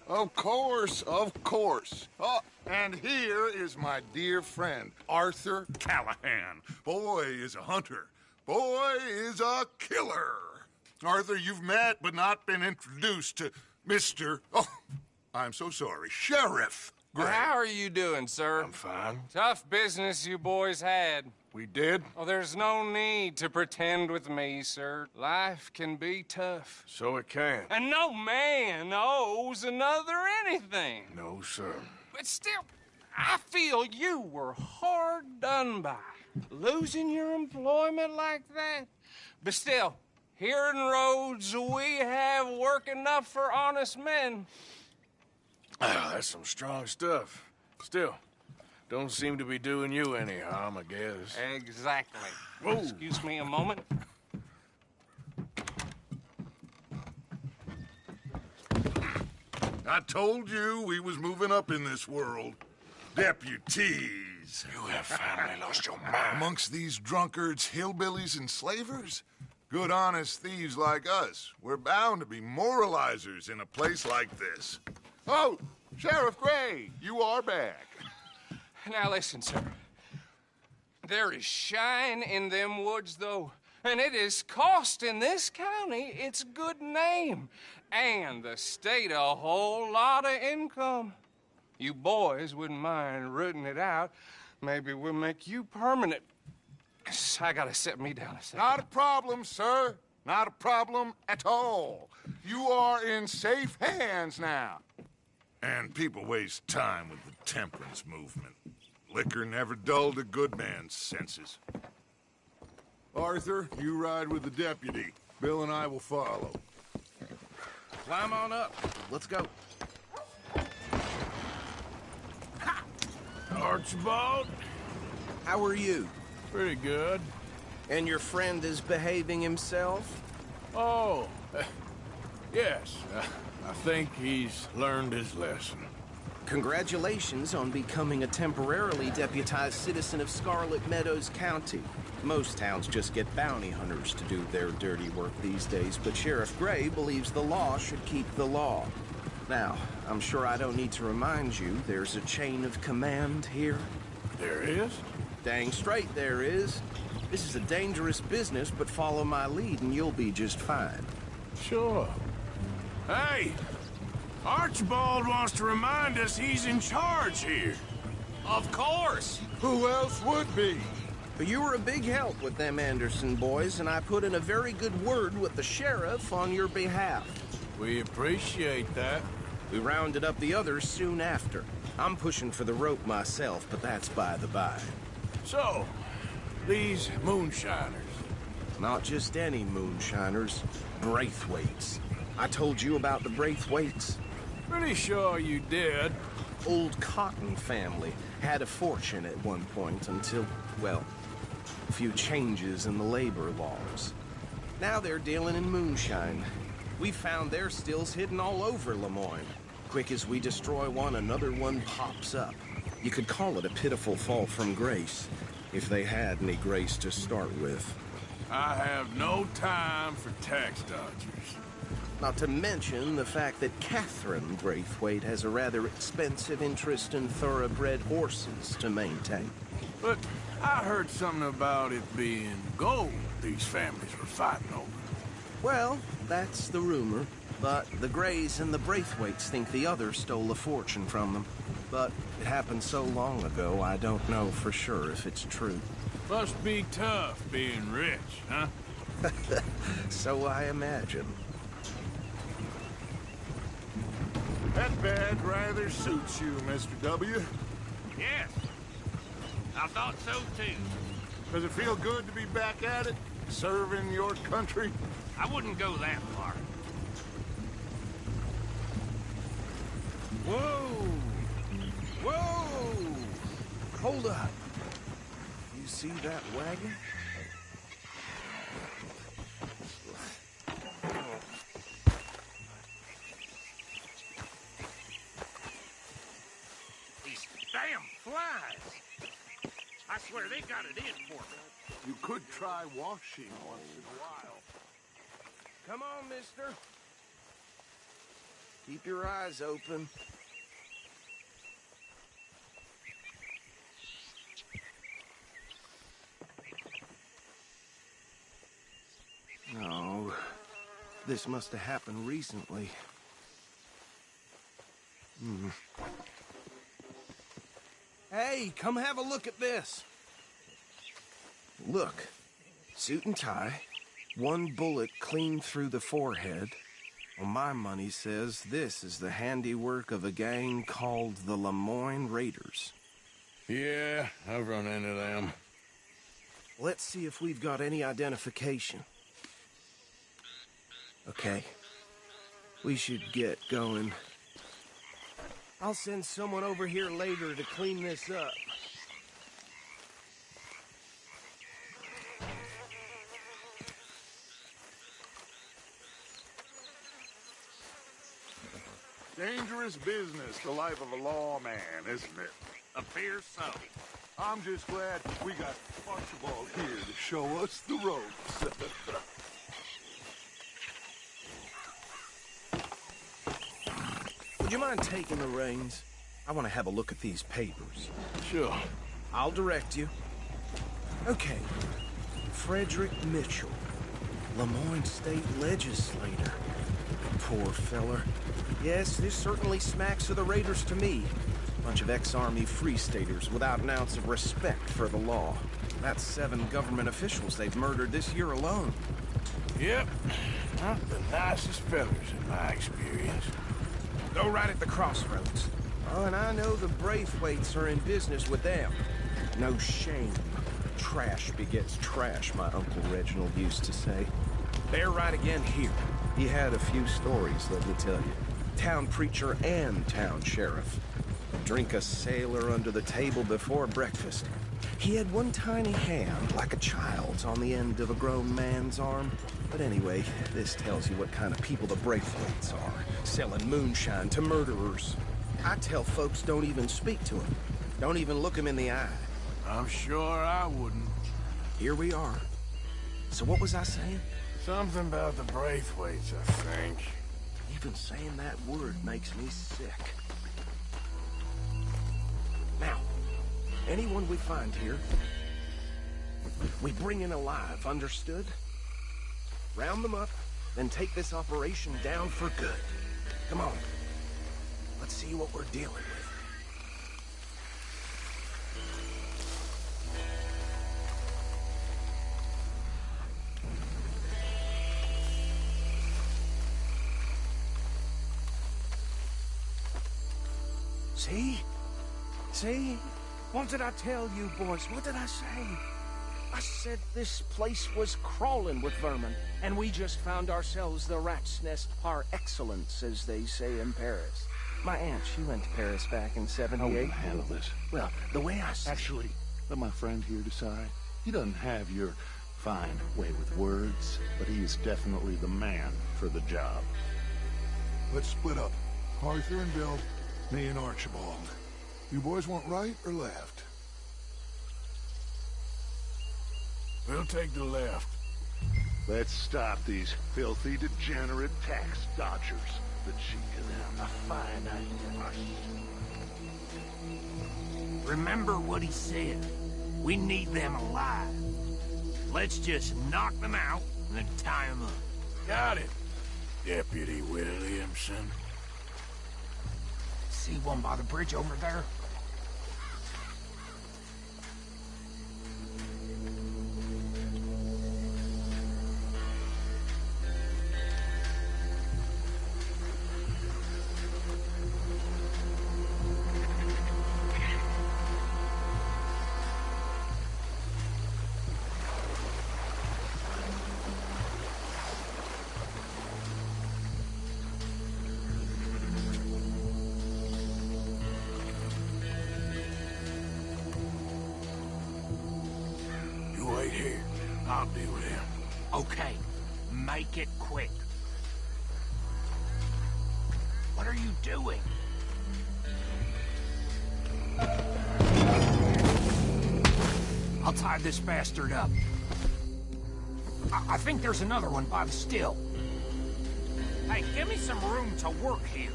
Of course, of course. Oh, and here is my dear friend, Arthur Callahan. Boy is a hunter. Boy is a killer. Arthur, you've met but not been introduced to Mr. Oh, I'm so sorry, Sheriff Gray. How are you doing, sir? I'm fine. Tough business you boys had. We did? Oh, there's no need to pretend with me, sir. Life can be tough. So it can. And no man owes another anything. No, sir. But still, I feel you were hard done by. Losing your employment like that. But still, here in Rhodes, we have work enough for honest men. Ah, that's some strong stuff. Still, don't seem to be doing you any harm, I guess. Exactly. Whoa. Excuse me a moment. I told you we was moving up in this world. Deputies. You have finally lost your mind. Amongst these drunkards, hillbillies, and slavers? Good, honest thieves like us. We're bound to be moralizers in a place like this. Oh, Sheriff Gray, you are back. Now listen, sir. There is shine in them woods, though, and it is costing this county its good name and the state a whole lot of income. You boys wouldn't mind rooting it out. Maybe we'll make you permanent. I gotta set me down a second. Not a problem, sir. Not a problem at all. You are in safe hands now. And people waste time with the temperance movement. Liquor never dulled a good man's senses. Arthur, you ride with the deputy. Bill and I will follow. Climb on up. Let's go. Archibald? How are you? Pretty good. And your friend is behaving himself? Oh, yes. I think he's learned his lesson. Congratulations on becoming a temporarily deputized citizen of Scarlet Meadows County. Most towns just get bounty hunters to do their dirty work these days, but Sheriff Gray believes the law should keep the law. Now, I'm sure I don't need to remind you there's a chain of command here. There is? Dang straight there is. This is a dangerous business, but follow my lead and you'll be just fine. Sure. Hey! Archibald wants to remind us he's in charge here. Of course. Who else would be? But you were a big help with them Anderson boys, and I put in a very good word with the sheriff on your behalf. We appreciate that. We rounded up the others soon after. I'm pushing for the rope myself, but that's by the by. So, these moonshiners. Not just any moonshiners, Braithwaites. I told you about the Braithwaites. Pretty sure you did. Old Cotton family had a fortune at one point until, well, a few changes in the labor laws. Now they're dealing in moonshine. We found their stills hidden all over Lemoyne. Quick as we destroy one, another one pops up. You could call it a pitiful fall from grace, if they had any grace to start with. I have no time for tax dodgers. Not to mention the fact that Catherine Braithwaite has a rather expensive interest in thoroughbred horses to maintain. But I heard something about it being gold these families were fighting over. Well, that's the rumor. But the Grays and the Braithwaites think the others stole a fortune from them. But it happened so long ago, I don't know for sure if it's true. Must be tough being rich, huh? So I imagine. That badge rather suits you, Mr. W. Yes. I thought so, too. Does it feel good to be back at it? Serving your country? I wouldn't go that far. Whoa! Whoa! Hold up. You see that wagon? These damn flies. I swear they got it in for me. You could try washing once in a while. Come on, mister. Keep your eyes open. No, this must have happened recently. Hey, come have a look at this. Look, suit and tie, one bullet clean through the forehead. Well, my money says this is the handiwork of a gang called the Lemoyne Raiders. Yeah, I've run into them. Let's see if we've got any identification. Okay. We should get going. I'll send someone over here later to clean this up. Dangerous business, the life of a lawman, isn't it? Appears so. I'm just glad we got Archibald here to show us the ropes. Would you mind taking the reins? I want to have a look at these papers. Sure. I'll direct you. Okay. Frederick Mitchell, Lemoyne State Legislator. Poor feller. Yes, this certainly smacks of the Raiders to me. Bunch of ex-Army Free Staters without an ounce of respect for the law. That's 7 government officials they've murdered this year alone. Yep. Not the nicest fellas in my experience. Go right at the crossroads. Oh, and I know the Braithwaites are in business with them. No shame. Trash begets trash, my Uncle Reginald used to say. They're right again here. He had a few stories, let me tell you. Town preacher and town sheriff. Drink a sailor under the table before breakfast. He had one tiny hand, like a child's, on the end of a grown man's arm. But anyway, this tells you what kind of people the Braithwaites are. Selling moonshine to murderers. I tell folks don't even speak to him. Don't even look him in the eye. I'm sure I wouldn't. Here we are. So what was I saying? Something about the Braithwaites, I think. Even saying that word makes me sick. Now, anyone we find here, we bring in alive, understood? Round them up, then take this operation down for good. Come on. Let's see what we're dealing with. See? See? What did I tell you, boys? What did I say? I said this place was crawling with vermin, and we just found ourselves the rat's nest par excellence, as they say in Paris. My aunt, she went to Paris back in '78. How will you handle this? Well, the way I see Actually, let my friend here decide. He doesn't have your fine way with words, but he is definitely the man for the job. Let's split up. Arthur and Bill, me and Archibald. You boys want right or left? We'll take the left. Let's stop these filthy, degenerate tax dodgers. The cheek of them. A fine idea. Remember what he said. We need them alive. Let's just knock them out and then tie them up. Got it, Deputy Williamson. See one by the bridge over there? Wait here. I'll deal with him. Okay, make it quick. What are you doing? I'll tie this bastard up. I think there's another one by the still. Hey, give me some room to work here.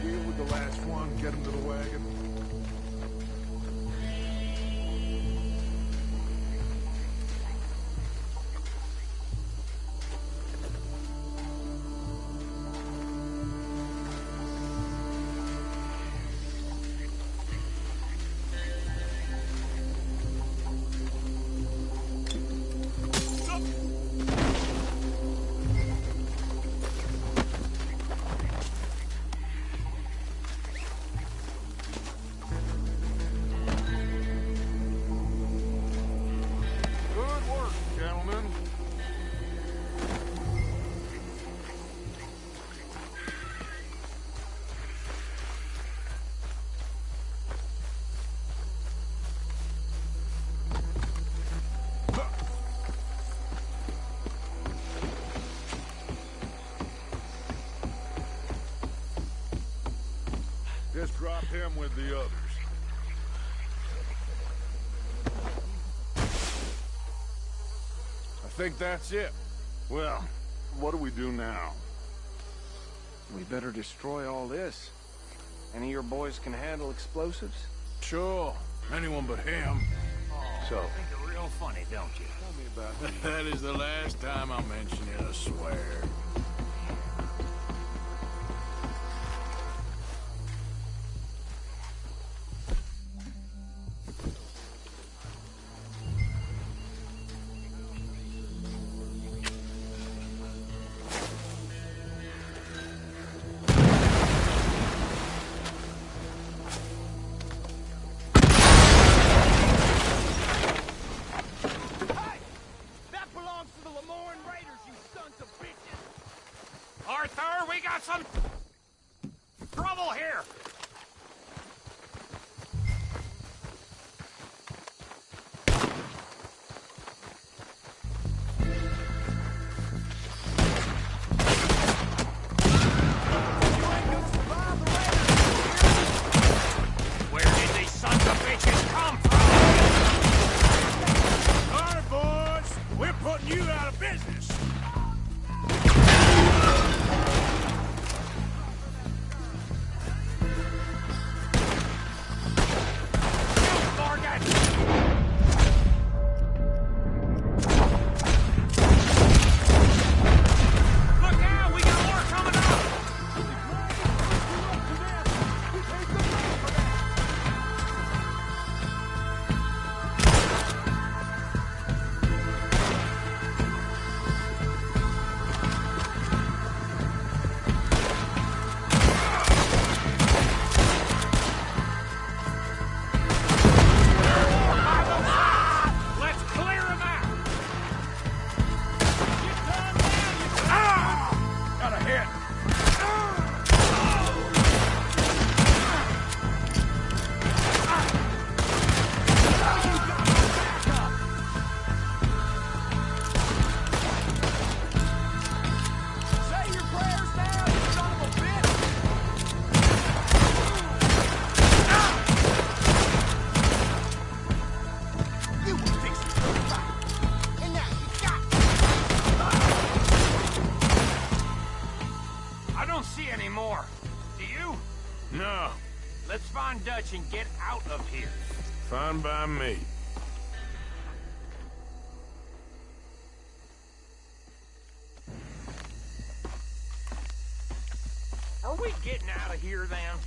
Deal with the last one, get him to the wagon. Good work, gentlemen. Just drop him with the others. I think that's it. Well, what do we do now? We better destroy all this. Any of your boys can handle explosives? Sure. Anyone but him. So, You think you're real funny, don't you? Tell me about me. That is the last time I'll mention it, I swear. That belongs to the Lemoyne Raiders, you sons of bitches! Arthur, we got some trouble here! Where did these sons of bitches come from? All right, boys. We're putting you out of business. Look out, we got more coming up! Let's clear him out! Got a hit. Say your prayers now, you son of a bitch! You were fixing to fight, and now you got I don't see any more. Do you? No. Let's find Dutch and get out of here. Fine by me. Are we getting out of here then?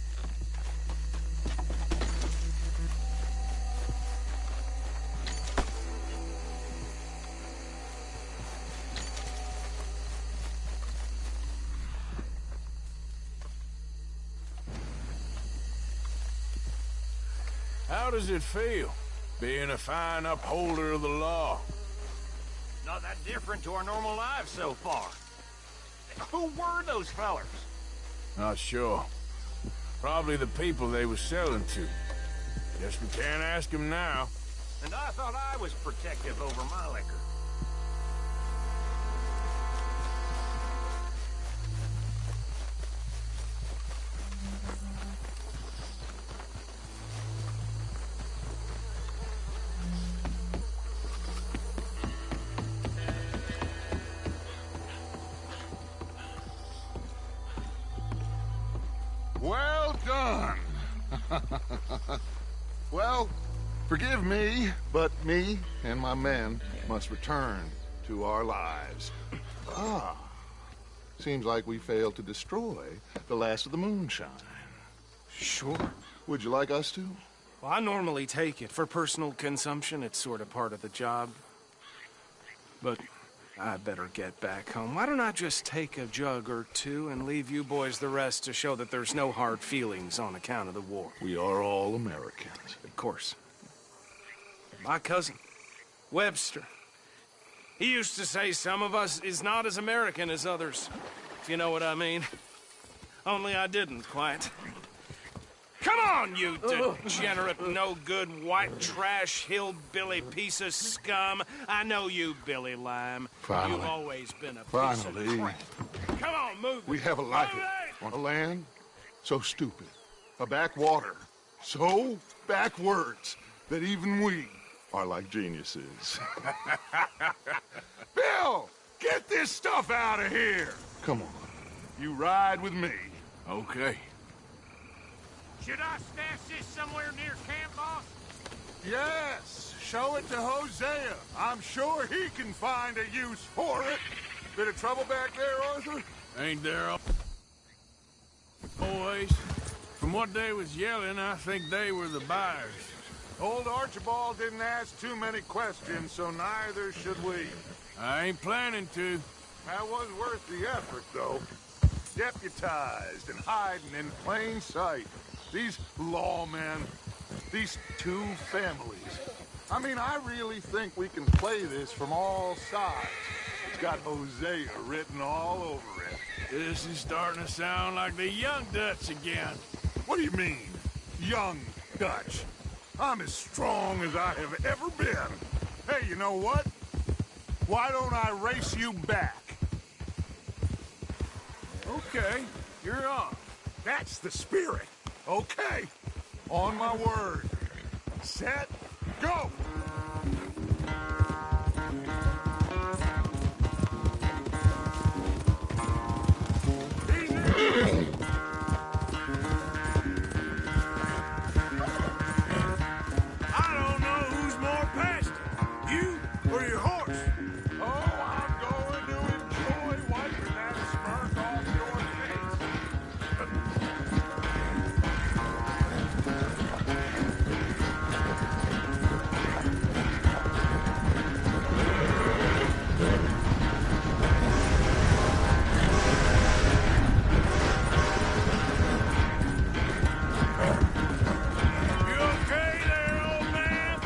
How does it feel, being a fine upholder of the law? Not that different to our normal lives so far. Who were those fellers? Not sure. Probably the people they were selling to. Guess we can't ask them now. And I thought I was protective over my liquor. Well, forgive me, but me and my men must return to our lives. Ah, seems like we failed to destroy the last of the moonshine. Sure. Would you like us to? Well, I normally take it. For personal consumption, it's sort of part of the job. But I better get back home. Why don't I just take a jug or two and leave you boys the rest to show that there's no hard feelings on account of the war? We are all Americans. Of course. My cousin, Webster, he used to say some of us is not as American as others, if you know what I mean. Only I didn't quite. Come on, you degenerate, no-good, white trash, hillbilly piece of scum. I know you, Billy Lime. Finally. You've always been a piece of crap. Come on, move it. We have a like it. On a land so stupid. A backwater so backwards that even we are like geniuses. Bill, get this stuff out of here. Come on. You ride with me. Okay. Should I stash this somewhere near camp, boss? Yes, show it to Hosea. I'm sure he can find a use for it. Bit of trouble back there, Arthur? Ain't there always? From what they was yelling, I think they were the buyers. Old Archibald didn't ask too many questions, so neither should we. I ain't planning to. That was worth the effort, though. Deputized and hiding in plain sight. These lawmen, these two families. I mean, I really think we can play this from all sides. It's got Hosea written all over it. This is starting to sound like the Young Dutch again. What do you mean, young Dutch? I'm as strong as I have ever been. Hey, you know what? Why don't I race you back? Okay, you're on. That's the spirit. Okay, on my word. Set, go! I don't know who's more past it, you or your horse. Oh, I'm going to enjoy wiping that smirk off your face. You okay there, old man?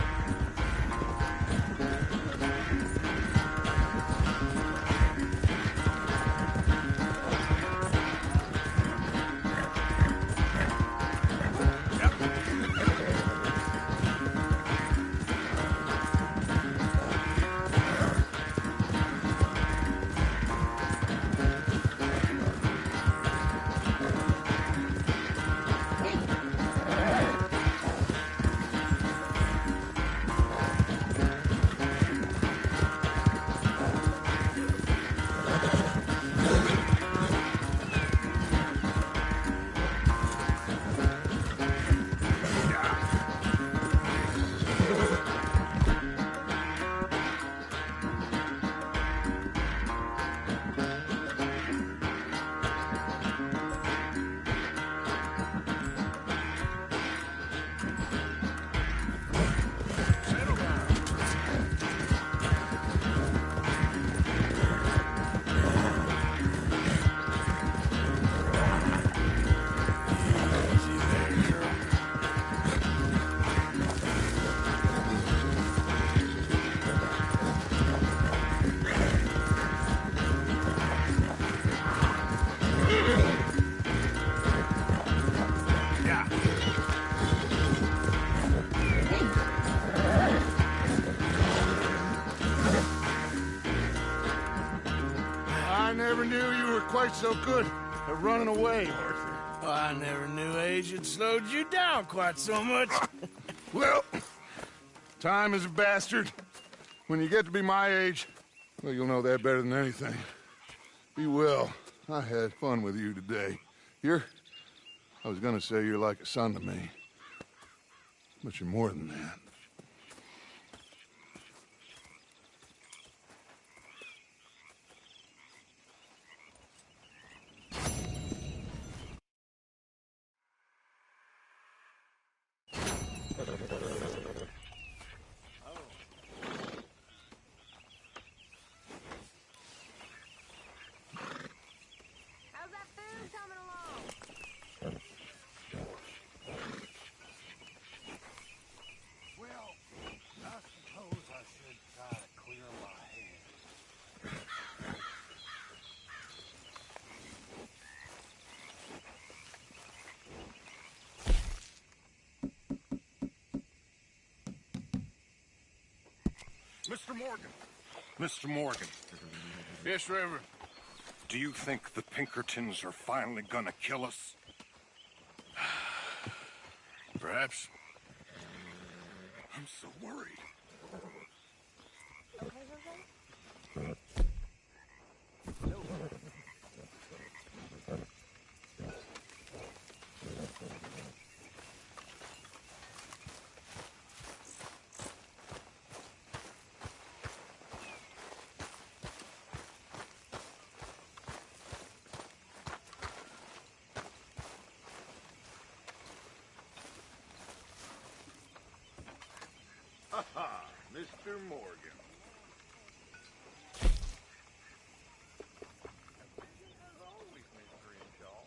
I never knew you were quite so good at running away, Arthur. I never knew age had slowed you down quite so much. Well, time is a bastard. When you get to be my age, well, you'll know that better than anything. Be well. I had fun with you today. I was gonna say you're like a son to me. But you're more than that. How's that food coming along? Well, I suppose I should try to clear my head. Mr. Morgan! Mr. Morgan, Yes, Reverend. do you think the Pinkertons are finally gonna kill us? Perhaps. I'm so worried. Ha! Mr. Morgan. As always, Miss Grimshaw.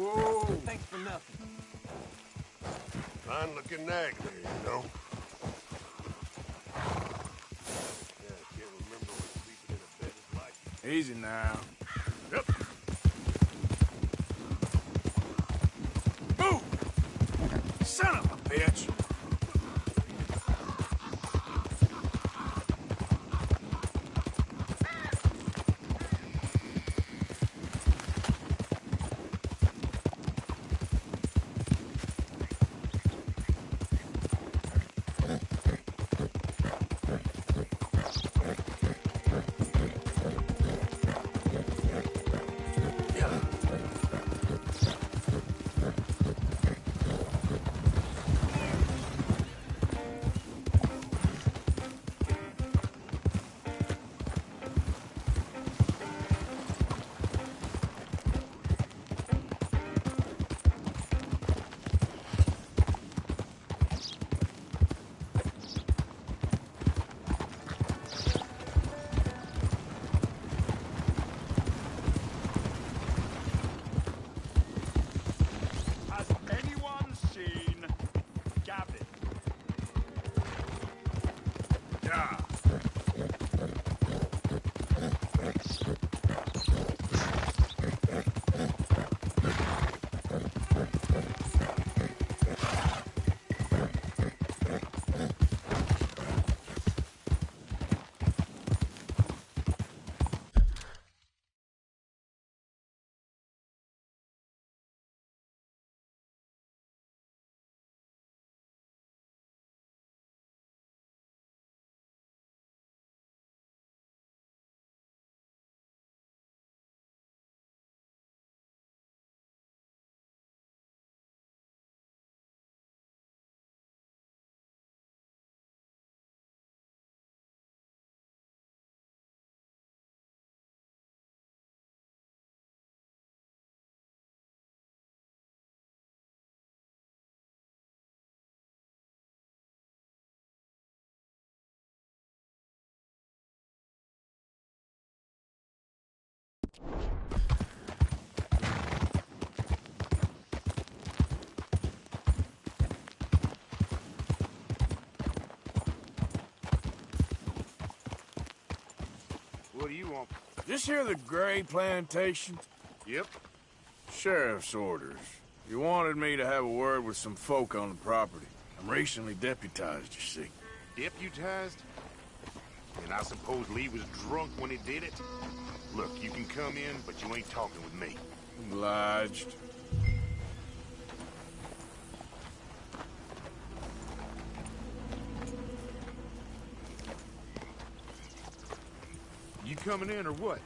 Whoa! Thanks for nothing. Fine-looking nag there, you know. Yeah, I can't remember what sleeping in a bed is like. Easy now. Yep. Move! Son of a bitch! Has anyone seen Gavin? Yeah. What do you want? This here the Gray Plantation? Yep. Sheriff's orders. You wanted me to have a word with some folk on the property. I'm recently deputized, you see. Deputized? And I suppose Lee was drunk when he did it? Look, you can come in, but you ain't talking with me. Obliged. You coming in or what?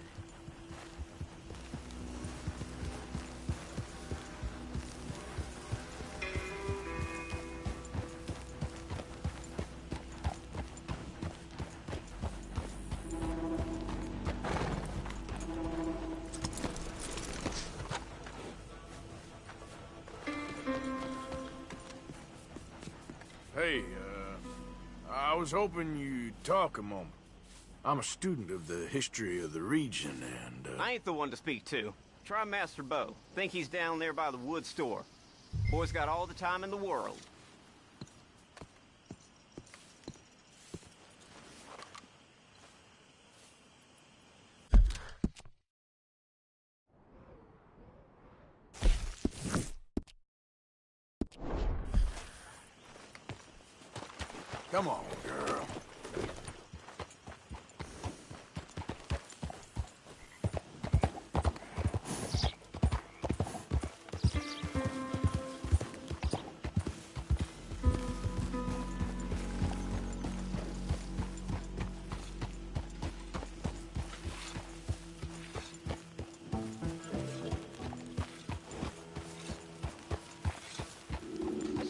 Hey, I was hoping you'd talk a moment. I'm a student of the history of the region, and, I ain't the one to speak to. Try Master Bo. Think he's down there by the wood store. Boy's got all the time in the world. Come on, girl.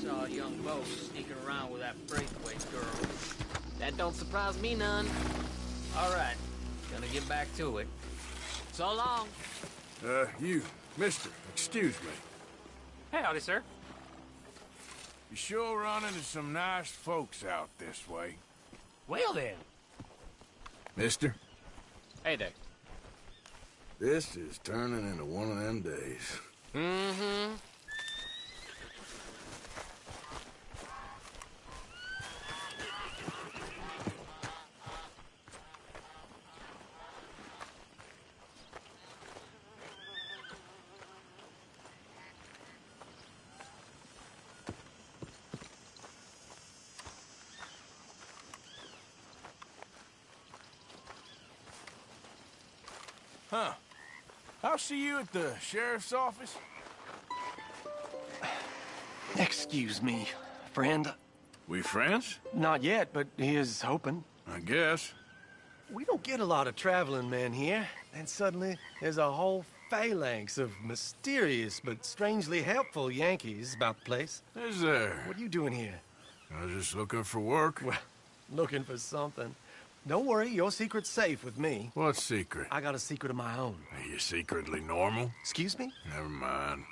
Saw young Bo sneaking around with that breakaway girl. That don't surprise me none. All right, gonna get back to it. So long. You, mister, excuse me. Howdy, sir. You sure run into some nice folks out this way. Well then. Mister, Hey there. this is turning into one of them days. Mm-hmm. Huh. I'll see you at the sheriff's office. Excuse me, friend. We friends? Not yet, but here's hoping. I guess. We don't get a lot of traveling men here, and suddenly there's a whole phalanx of mysterious but strangely helpful Yankees about the place. Is there? What are you doing here? I was just looking for work. Well, looking for something. Don't worry, your secret's safe with me. What secret? I got a secret of my own. Are you secretly normal? Excuse me? Never mind.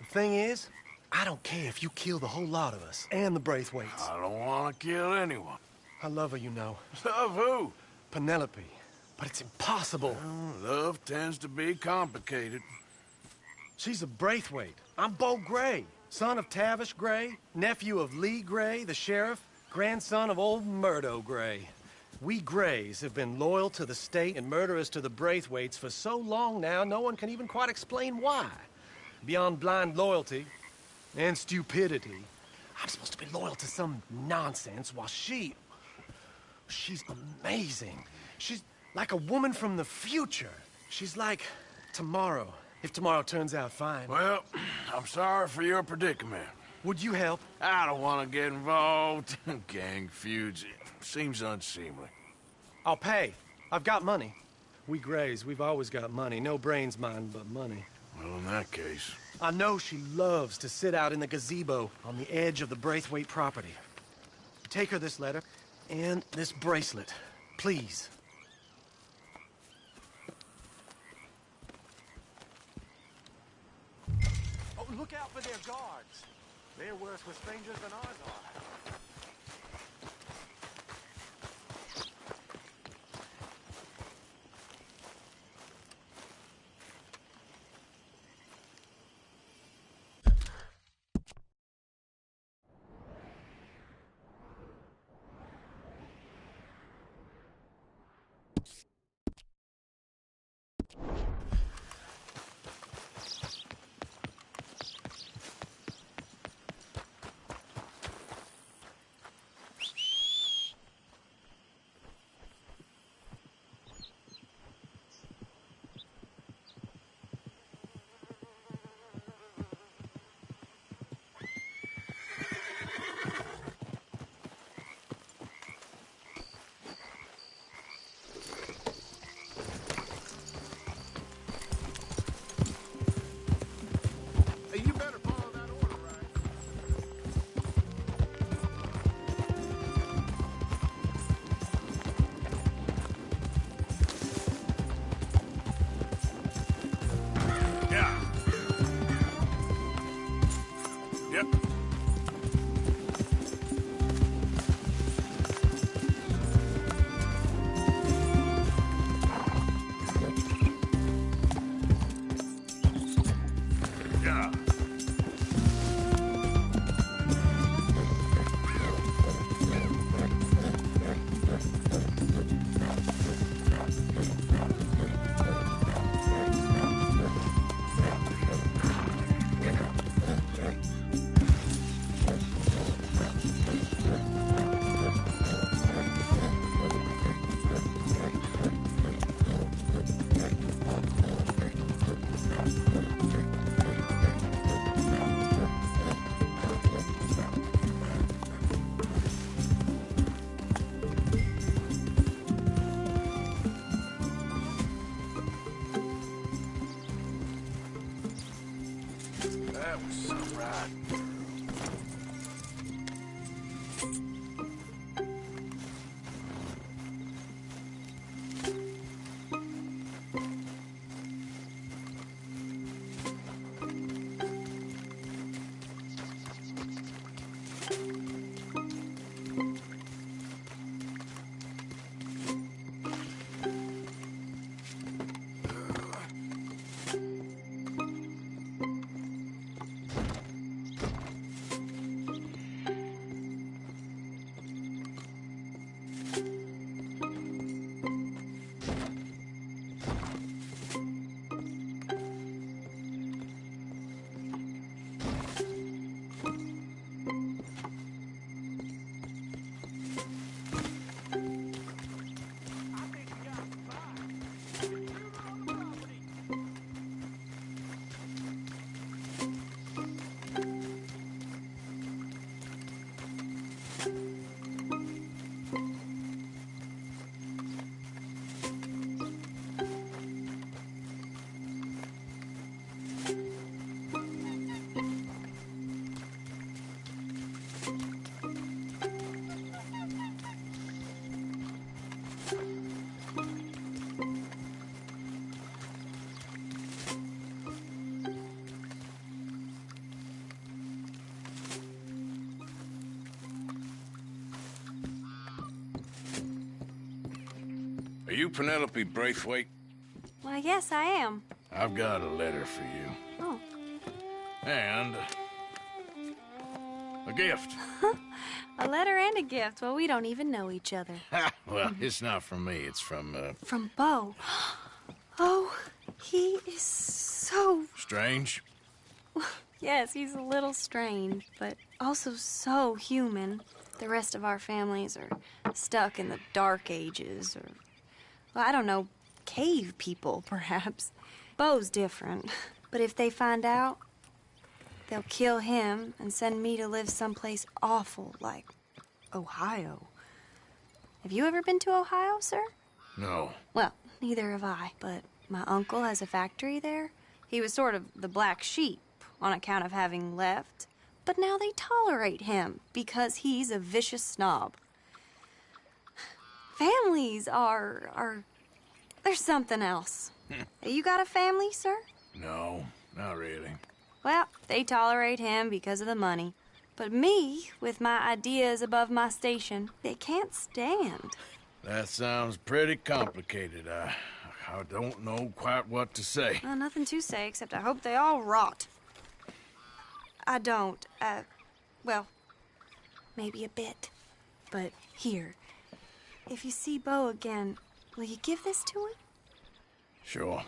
The thing is, I don't care if you kill the whole lot of us, and the Braithwaites. I don't want to kill anyone. I love her, you know. Love who? Penelope. But it's impossible. Well, love tends to be complicated. She's a Braithwaite. I'm Beau Gray, son of Tavish Gray, nephew of Lee Gray, the sheriff, grandson of old Murdo Gray. We Grays have been loyal to the state and murderous to the Braithwaites for so long now, no one can even quite explain why. Beyond blind loyalty and stupidity, I'm supposed to be loyal to some nonsense while she's amazing. She's like a woman from the future. She's like tomorrow, if tomorrow turns out fine. Well, I'm sorry for your predicament. Would you help? I don't want to get involved. Gang feuds. Seems unseemly. I'll pay. I've got money. We Grays, we've always got money. No brains, mind, but money. Well, in that case... I know she loves to sit out in the gazebo on the edge of the Braithwaite property. Take her this letter and this bracelet, please. Oh, look out for their guards. They're worse with strangers than ours are. you Penelope Braithwaite? Why, yes, I am. I've got a letter for you. Oh. And a gift. A letter and a gift. Well, we don't even know each other. Well, it's not from me. It's from, From Bo. Oh, he is so... Strange? Yes, he's a little strange, but also so human. The rest of our families are stuck in the Dark Ages, or, well, I don't know, cave people, perhaps. Bo's different, but if they find out, they'll kill him and send me to live someplace awful like Ohio. Have you ever been to Ohio, sir? No. Well, neither have I, but my uncle has a factory there. He was sort of the black sheep on account of having left, but now they tolerate him because he's a vicious snob. Families are there's something else. You got a family, sir? No, not really. Well, they tolerate him because of the money. But me, with my ideas above my station, they can't stand. That sounds pretty complicated. I don't know quite what to say. Well, nothing to say, except I hope they all rot. I don't, well, maybe a bit. But here, if you see Bo again, will you give this to him? Sure.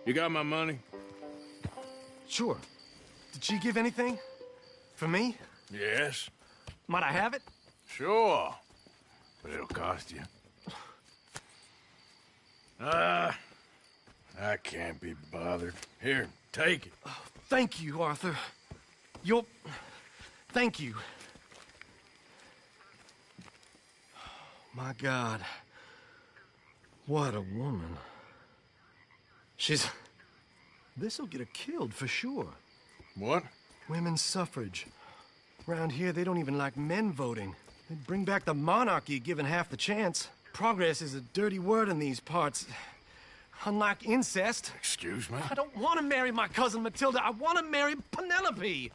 You got my money? Sure. Did she give anything? For me? Yes. Might I have it? Sure. But it'll cost you. I can't be bothered. Here, take it. Oh, thank you, Arthur. Thank you. My God. What a woman. This'll get her killed for sure. What? Women's suffrage. Around here, they don't even like men voting. They'd bring back the monarchy given half the chance. Progress is a dirty word in these parts. Unlike incest. Excuse me? I don't want to marry my cousin Matilda. I want to marry Penelope.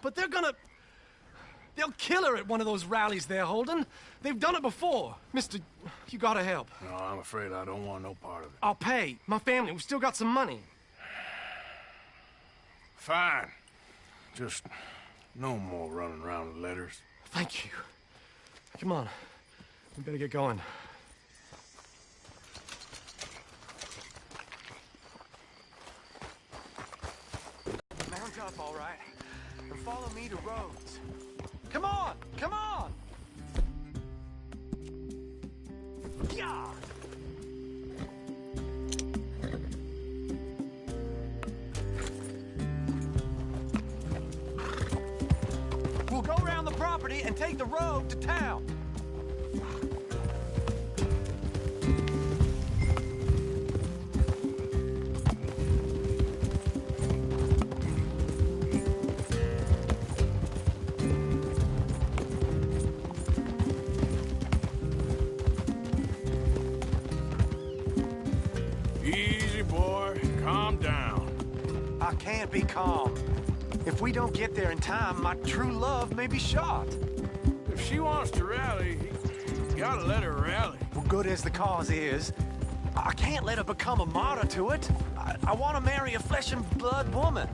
But they'll kill her at one of those rallies they're holding. They've done it before. Mister, you gotta help. No, I'm afraid I don't want no part of it. I'll pay. My family, we've still got some money. Fine. Just no more running around with letters. Thank you. Come on. We better get going. Mount up, all right. And follow me to Rhodes. Come on! Come on! Yeah! We'll go around the property and take the road to town. Easy, boy. Calm down. I can't be calm. If we don't get there in time, my true love may be shot. If she wants to rally, you gotta let her rally. Well, good as the cause is, I can't let her become a martyr to it. I want to marry a flesh and blood woman,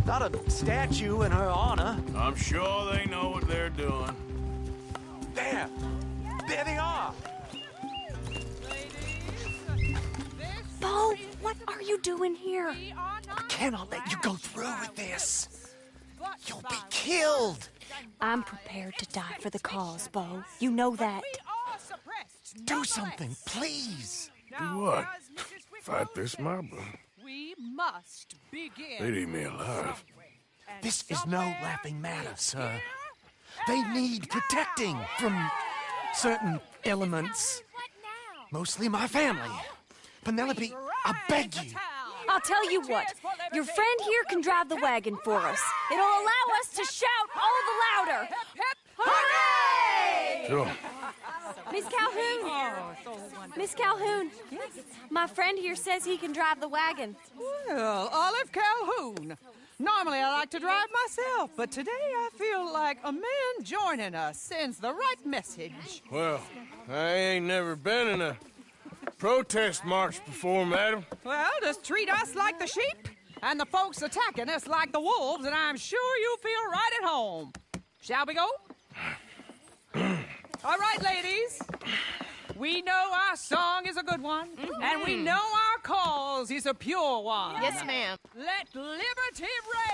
not a statue in her honor. I'm sure they know what they're doing. There they are. Bo, what are you doing here? I cannot let you go through with this. You'll be killed. I'm prepared to die for the cause, Bo. You know that. Do something, please. Do what? Fight this mob? We must begin. They'd eat me alive. This is no laughing matter, sir. They need protecting from certain elements. Mostly my family. Penelope, I beg you. I'll tell you what. Your friend here can drive the wagon for us. It'll allow us to shout all the louder. Hooray! Sure. Miss Calhoun. Miss Calhoun. My friend here says he can drive the wagon. Well, Olive Calhoun. Normally I like to drive myself, but today I feel like a man joining us sends the right message. Well, I ain't never been in a protest march before, madam. Well, just treat us like the sheep, and the folks attacking us like the wolves, and I'm sure you feel right at home. Shall we go? All right, ladies. We know our song is a good one, and we know our cause is a pure one. Yes, ma'am. Let liberty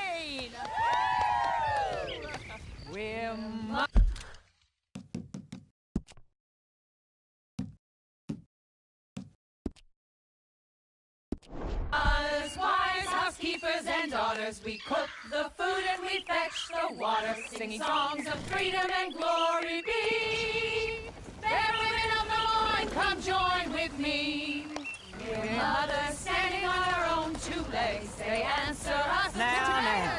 reign. We're Us wives, housekeepers, and daughters, we cook the food and we fetch the water, singing songs of freedom and glory be. Fair women of the Lord, come join with me. We're mothers standing on our own two legs, they answer us. Now.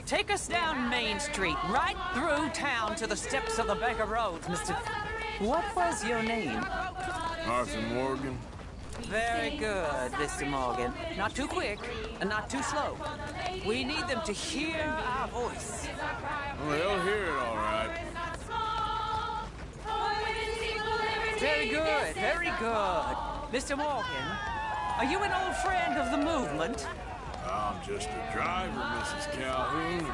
Take us down Main Street, right through town to the steps of the Baker Road, Mr. What was your name? Arthur Morgan. Very good, Mr. Morgan. Not too quick and not too slow. We need them to hear our voice. Well, they'll hear it all right. Very good, very good. Mr. Morgan, are you an old friend of the movement? I'm just a driver, Mrs. Calhoun.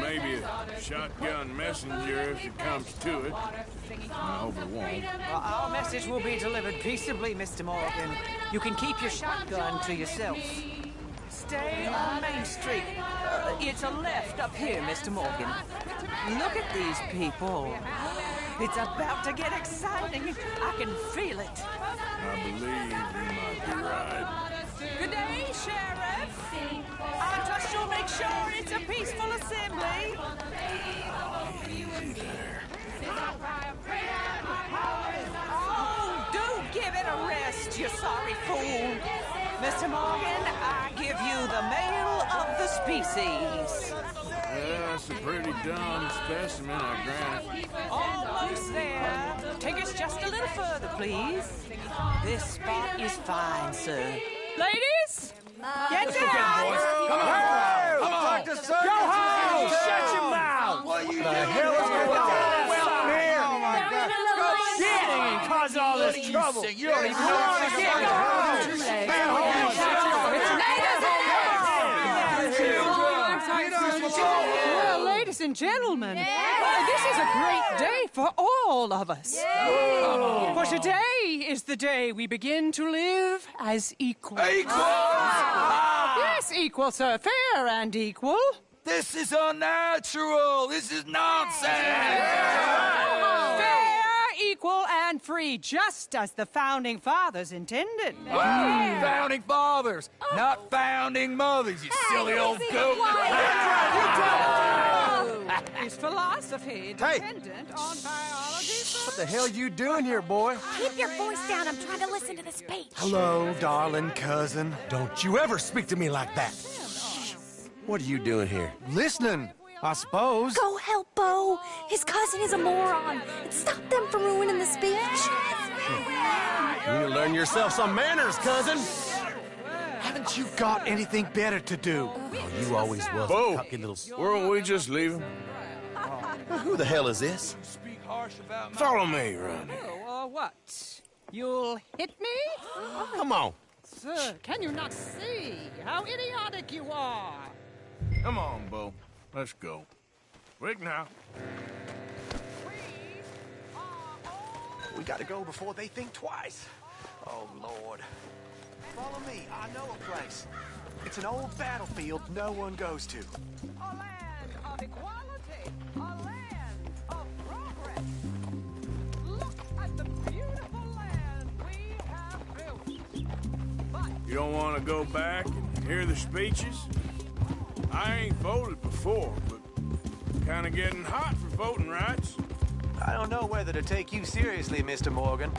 Maybe a shotgun messenger if it comes to it. I hope it won't. Well, our message will be delivered peaceably, Mr. Morgan. You can keep your shotgun to yourself. Stay on Main Street. It's a left up here, Mr. Morgan. Look at these people. It's about to get exciting. I can feel it. I believe you might be right. Good day, Sheriff. I trust you'll make sure it's a peaceful assembly. Oh, do give it a rest, you sorry fool. Mr. Morgan, I give you the male of the species. That's a pretty dumb specimen, I grant it. Almost there. Take us just a little further, please. This spot is fine, sir. Ladies, get down! Come on! Go home! Shut your mouth! What are you doing? The hell is going on? Well, here! Oh, my God. Go sit and cause all this trouble. You don't even know what you're getting. Well, ladies and gentlemen, this is a great day for all of us. For today is the day we begin to live as equals. Yes, equal, sir. Fair and equal. This is unnatural. This is nonsense. Fair, equal, and free, just as the Founding Fathers intended. Founding fathers, not founding mothers, you silly old goat. Is philosophy dependent on biology? What the hell you doing here, boy? Keep your voice down. I'm trying to listen to the speech. Hello, darling cousin. Don't you ever speak to me like that. What are you doing here? Listening, I suppose. Go help Bo. His cousin is a moron. And stop them from ruining the speech. You need to learn yourself some manners, cousin. Haven't you got anything better to do? Oh, you always was Bo, a cocky little... weren't we just leaving? Who the hell is this? Follow me around here. Oh, what? You'll hit me? Come on. Sir, can you not see how idiotic you are? Come on, Bo. Let's go. Quick now. We gotta go before they think twice. Oh, Lord. Follow me. I know a place. It's an old battlefield no one goes to. A land of equality. A land of progress. Look at the beautiful land we have built. But You don't want to go back and hear the speeches? I ain't voted before, but kind of getting hot for voting rights. I don't know whether to take you seriously, Mr. Morgan.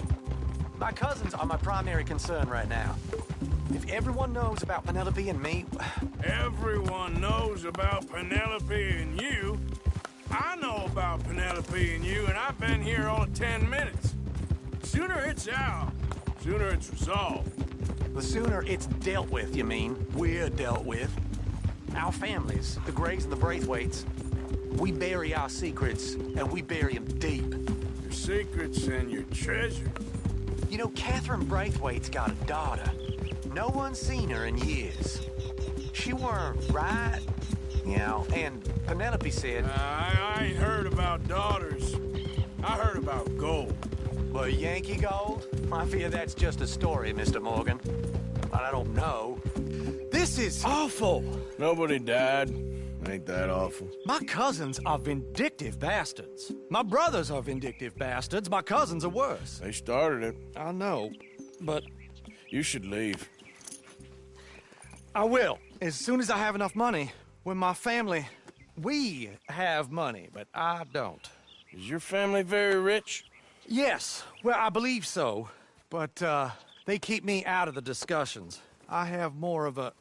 My cousins are my primary concern right now. If everyone knows about Penelope and me... Everyone knows about Penelope and you. I know about Penelope and you, and I've been here all of 10 minutes. Sooner it's out, sooner it's resolved. The sooner it's dealt with, you mean? We're dealt with. Our families, the Grays and the Braithwaites, we bury our secrets, and we bury them deep. Your secrets and your treasure. You know, Catherine Braithwaite's got a daughter. No one's seen her in years. She weren't right, you know, and Penelope said... I ain't heard about daughters. I heard about gold. But Yankee gold? I fear that's just a story, Mr. Morgan. But I don't know. This is awful. Nobody died. Ain't that awful? My cousins are vindictive bastards. My brothers are vindictive bastards. My cousins are worse. They started it. I know, but... You should leave. I will, as soon as I have enough money. When my family... We have money, but I don't. Is your family very rich? Yes, well, I believe so. But, they keep me out of the discussions. I have more of a...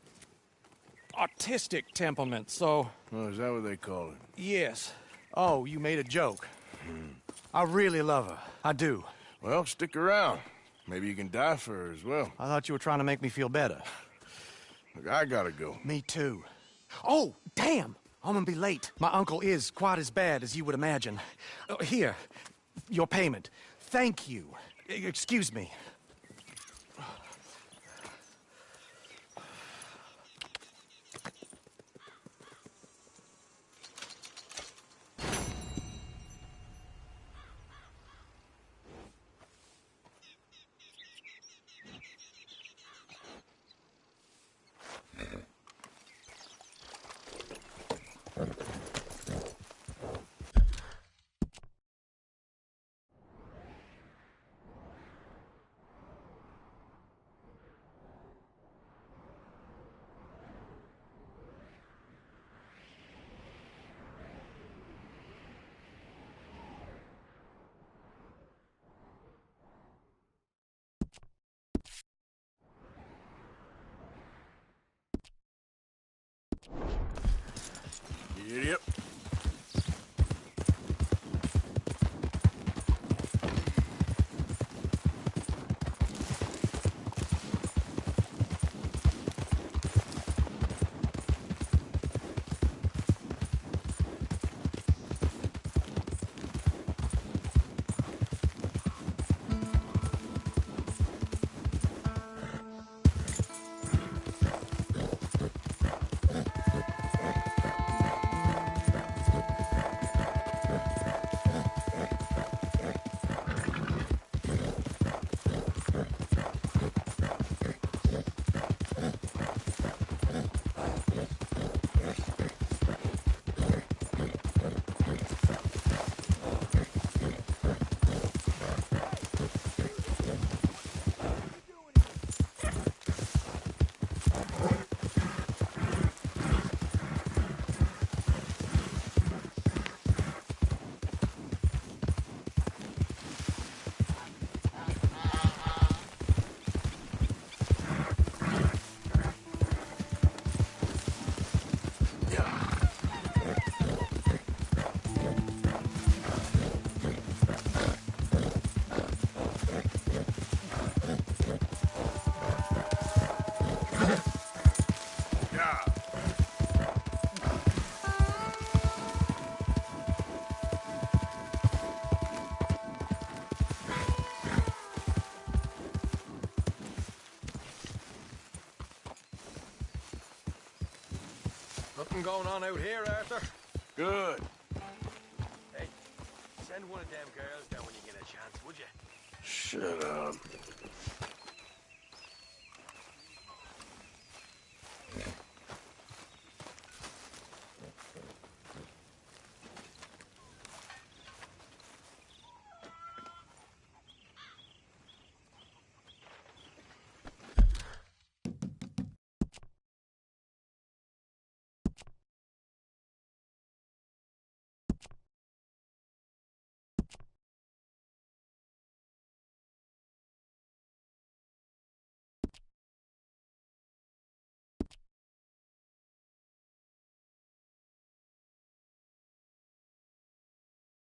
artistic temperament, so... Oh, is that what they call it? Yes. Oh, you made a joke. I really love her. I do. Well, stick around. Maybe you can die for her as well. I thought you were trying to make me feel better. Look, I gotta go. Me too. Oh, damn! I'm gonna be late. My uncle is quite as bad as you would imagine. Here, your payment. Thank you. Excuse me. Yep. Nothing going on out here, Arthur? Good. Hey, send one of them girls down when you get a chance, would you? Shut up.